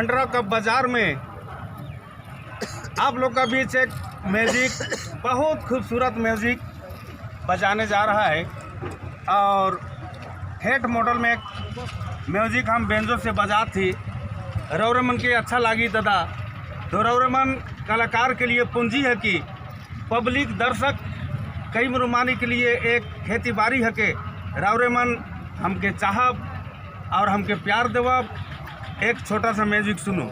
Bhandra cup बाज़ार में आप लोग का बीच एक म्यूज़िक, बहुत खूबसूरत म्यूज़िक बजाने जा रहा है। और हेड मॉडल में एक म्यूज़िक हम बेंजो से बजा थी। रौरमन के अच्छा लगी दादा, तो रौरमन कलाकार के लिए पूंजी है कि पब्लिक दर्शक कई मुरुमानी के लिए एक खेती बाड़ी है के रौरमन हमके चाहब और हमके प्यार देवब। एक छोटा सा म्यूज़िक सुनो।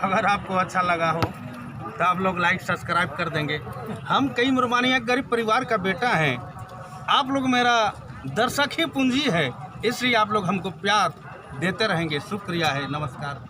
अगर आपको अच्छा लगा हो तो आप लोग लाइक सब्सक्राइब कर देंगे। हम कई मुरुमानी एक गरीब परिवार का बेटा हैं। आप लोग मेरा दर्शक ही पूंजी है, इसलिए आप लोग हमको प्यार देते रहेंगे। शुक्रिया है, नमस्कार।